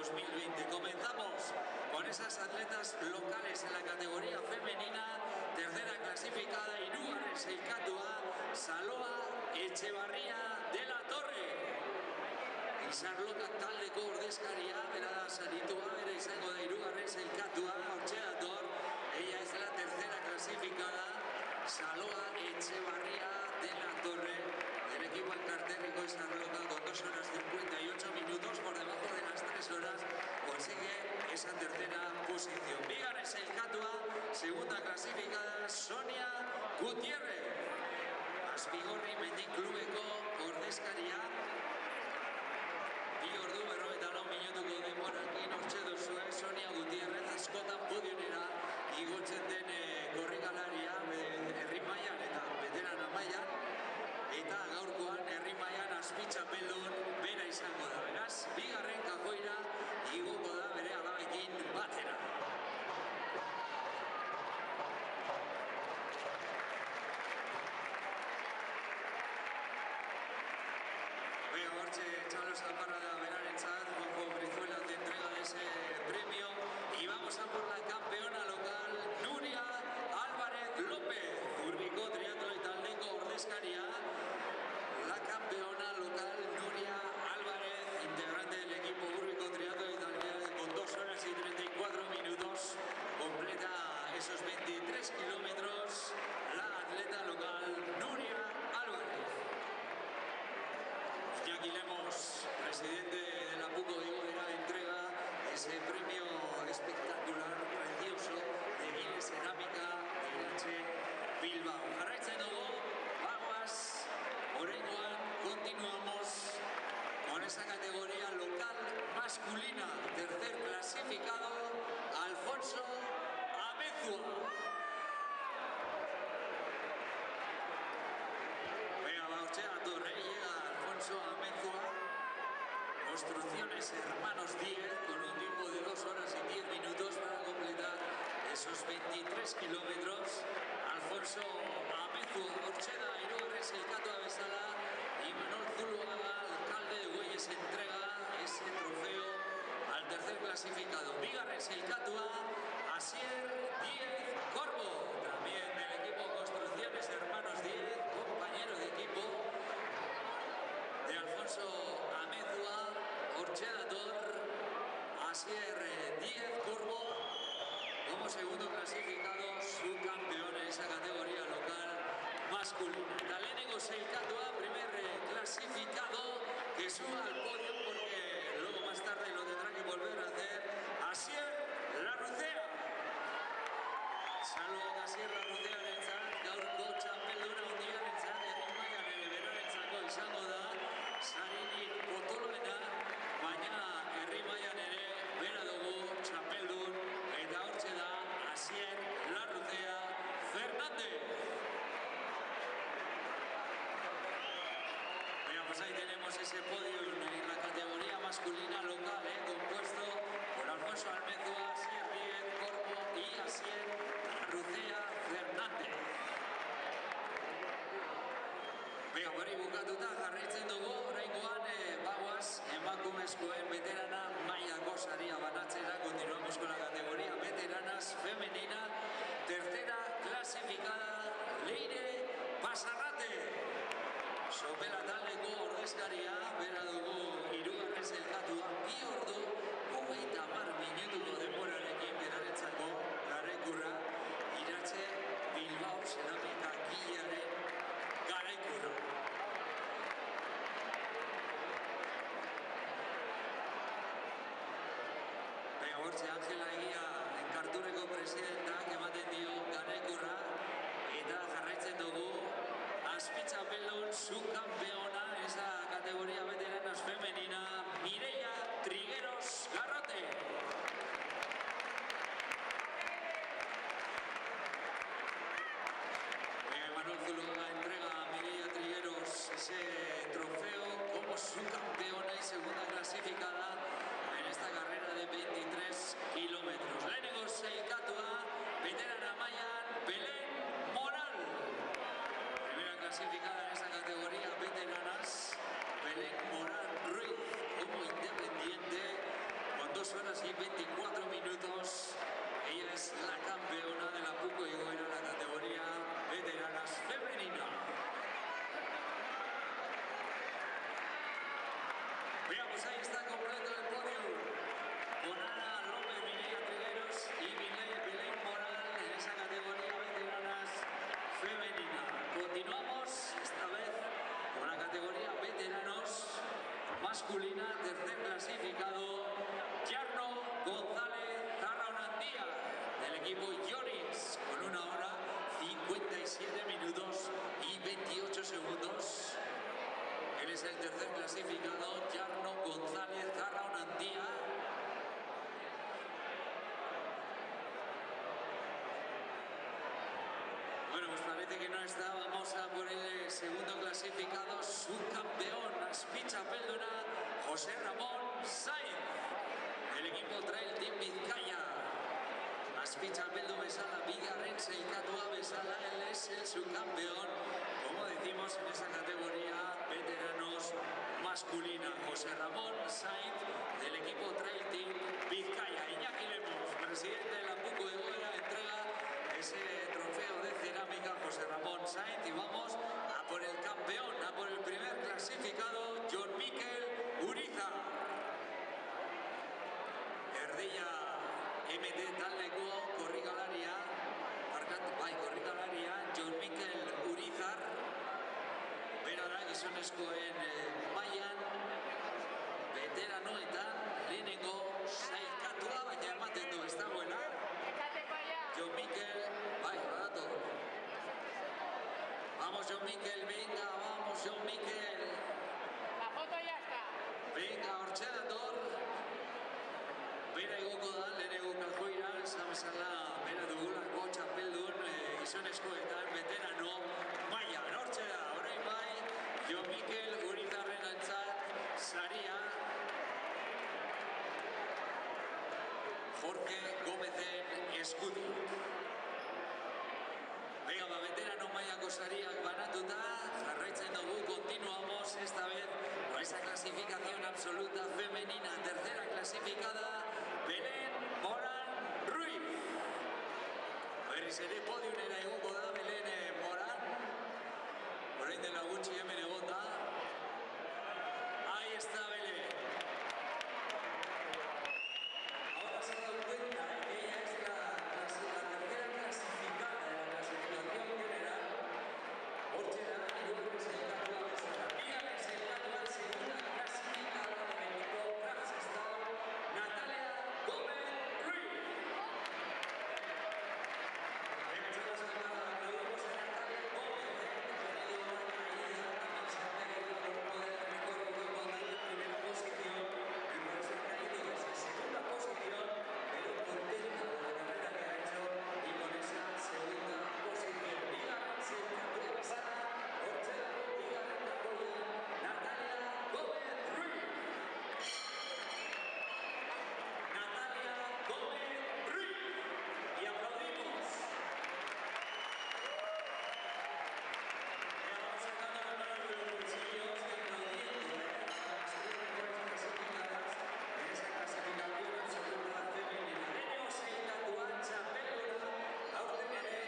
2020. Comenzamos con esas atletas locales en la categoría femenina. Tercera clasificada, Irugarren sailkatua, Saloa Etxebarria de la Torre. Izarloka taldeko ordezkaria, bera da saritua, bera izango da Irugarren sailkatua, hortxe dator. Ella es la tercera clasificada, Saloa Etxebarria de la Torre. El equipo encartérico Izarloka con 2 horas 58 minutos, por debajo de las 3 horas, consigue esa tercera posición. Bigarren sailkatua, segunda clasificada, Sonia Gutiérrez. Azpigorri Mendi Klubeko ordezkaria. 2 ordu 44 minutuko denborarekin hortxe duzue Sonia Gutiérrez askotan podionera igotzen den korrikalaria herri mailan eta veterana mailan, eta gaurkoan herri mailan azpitxapeldun bera izango da. Beraz, bigarren kajoira igoko da bere alabekin batera. Charles Alparrada Berarentzat, Juanjo Brizuela te entrega de ese premio y vamos a por la campeona local, Nuria Álvarez López, Urbiko Triatloi taldeko ordezkaria. La campeona local, Nuria Álvarez, integrante del equipo Urbiko Triatloi con 2 horas y 34 minutos, completa esos 23 kilómetros, la atleta local, Nuria Álvarez. Iñaki Lemos, presidente de la PUCO, entrega ese premio espectacular, precioso, de Gile Cerámica Irache Bilbao. Jarraitzen dugu, bagoaz, oraingoan continuamos con esa categoría local masculina. Tercer clasificado, Alfonso Amezua. Amezua, Construcciones Hermanos 10, con un tiempo de 2 horas y 10 minutos para completar esos 23 kilómetros. Alfonso Amezua, Orcheda, Irugarren sailkatua bezala, y Manuel Zuluaga, alcalde de Güelles, entrega ese trofeo al tercer clasificado. Bigarren sailkatua, Asier Díez Corbo, también del equipo Construcciones Hermanos 10, compañero de equipo de Alfonso Amezua, Orchedator, Asier Díez Corbo, como segundo clasificado, subcampeón en esa categoría local masculina. Taleneko sailkatua, primer clasificado, que suba al podio porque luego más tarde lo tendrá que volver a hacer, Asier Larrucea. Saludos a Asier Larrucea nentzat, gaurko txapelduna hundiarentzat, herri mailan ere berarentzako izango da. Saririk potoloena, baina herri mailan ere bera dugu txapeldun, eta hortxe da Asier Larrucea Fernández. Bueno, pues ahí tenemos ese podio en la categoría masculina local, compuesto por Alfonso Amezua, Asier Díez Corbo y Asier Larrucea Fernández. Venga, hori bukatuta jarraitzen dugu, oraingoan bagoaz emakumezkoen veterana mailako saria banatzera. Continuamos con la categoría veteranas femenina. Tercera clasificada, Leire Pasarrate. Sopela taldeko ordezkaria, bera dugu Irugarren sailkatua, 2 ordu 30 minutuko denborarekin berarentzako garaikurra, Irache Bilbao Zeramika Gilearen garaikurra. Hortxe Angela Egia enkartureko presidentak ematen dio garaikurra, eta jarraitzen dugu azpitxapeldun subcampeona esa categoría veteranas femenina, Mireia Trigueros Garrote. Manuel Zuluaga entrega a Mireia Trigueros ese trofeo como subcampeona y segunda clasificada en esta carrera de 23 kilómetros. Lehenengo sailkatua, equipo Lloris con 1 hora 57 minutos y 28 segundos. Él es el tercer clasificado, Jarno González Arraunandía. Bueno, pues parece que no está. Vamos a por el segundo clasificado, subcampeón, Azpitxapelduna, José Ramón Sainz, del equipo Trail Team Vizcaya. Azpitxapeldu bezala, bigarren sailkatua bezala, él es el subcampeón, como decimos en esa categoría, veteranos masculina. José Ramón Sainz, del equipo Trail Team Vizcaya. Iñaki Lemos, presidente de la PUCO de Goera, entrega ese trofeo de cerámica a José Ramón Sainz y vamos a por el campeón, a por el primer clasificado, Jon Mikel Urizar. Erdilla MT taldeko korrikalaria, Jon Mikel Urizar, bera da gizonezkoen mailan, veteranoetan lehenengo sailkatua, baina ematen du ez dagoela. Jon Mikel, bai, badator. Vamos Jon Mikel, venga, vamos Jon Mikel. La foto ya está. Venga, hortxe dator. Bera egoko da, lehenengo kalkoira, esan bezala, bera dugulako txapeldun, gizonezkoetan, veterano, maia, hortxe da, orain bai, Jon Mikel Urizarren antzat, saria, Jorge Gómezen eskutik. Venga, ba, veterano mailako sariak banatuta, jarraitzen dugu, continuamos esta vez a esa clasificación absoluta femenina, tercera clasificada, Belén Morán Ruiz. Berriz ere podiumera egongo da Belén Morán, orain dela gutxi hemen egonda. Ahí está Belén. Ahora se ha dado cuenta que ella es la tercera clasificada de la clasificación general. Ortega y luego se encarga de esa partida, se encarga de segunda clasificada del equipo Kazajstán, Natalia Gómez Ruiz. Venga, chicos, aplaudimos a Natalia Gómez, que ha tenido una caída, también se ha caído por poder recuerdo que cuando en la primera posición y por eso ha caído desde segunda posición, pero contenta de la carrera que ha hecho y con esa segunda posición. Díganse que puede pasar Ortega, díganse que apoya Natalia Gómez Ruiz. Natalia Gómez Ruiz. Y aplaudimos. Vamos sacando las manos de los bolsillos y aplaudiendo a las tres mejores clasificadas en esa clasificación absoluta femenina. Lehenengo sailkatua txapelduna, aurten ere,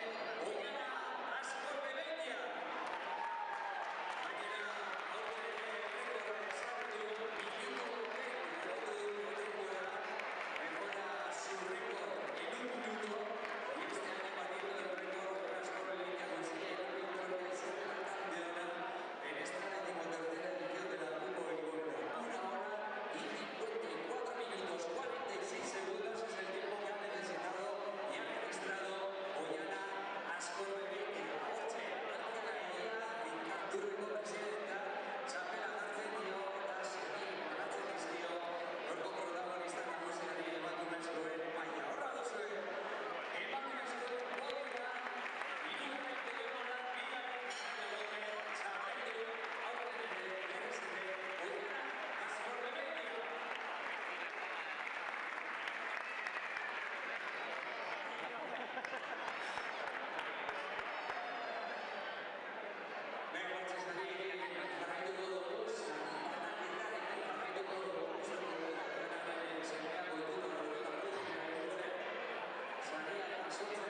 Oihana Azkorbegoitia. Gainera, aurten ere, errekorra ezarri du, minutu lortu du denbora, mejora su récord en 1 minuto y este año batiendo el récord de Azkorbegoitia consigue el récord de ser la campeona en esta 13ª edición de la PUCO de Goera. 1 hora y 54 minutos 46 segundos es el tiempo que ha necesitado y ha registrado Oihana Azkorbegoitia. Hortxe, atzera egia, inkapturreko presidenta, txapela hartzen dio eta segin banatzen dizkio gaurko protagonista nagusiari emakumezkoen maila. Horra duzue, emakumezkoen podioa, hirugarren telefonak, bigarren telefonak, txapeldun, aurten ere, berriz ere, Oihana Azkorbegoitia. Venga, hortxe jarraituko dugu, banaketarekin jarraituko dugu, uste dugu, ganaren semeak goituko dugu, saria jasotzen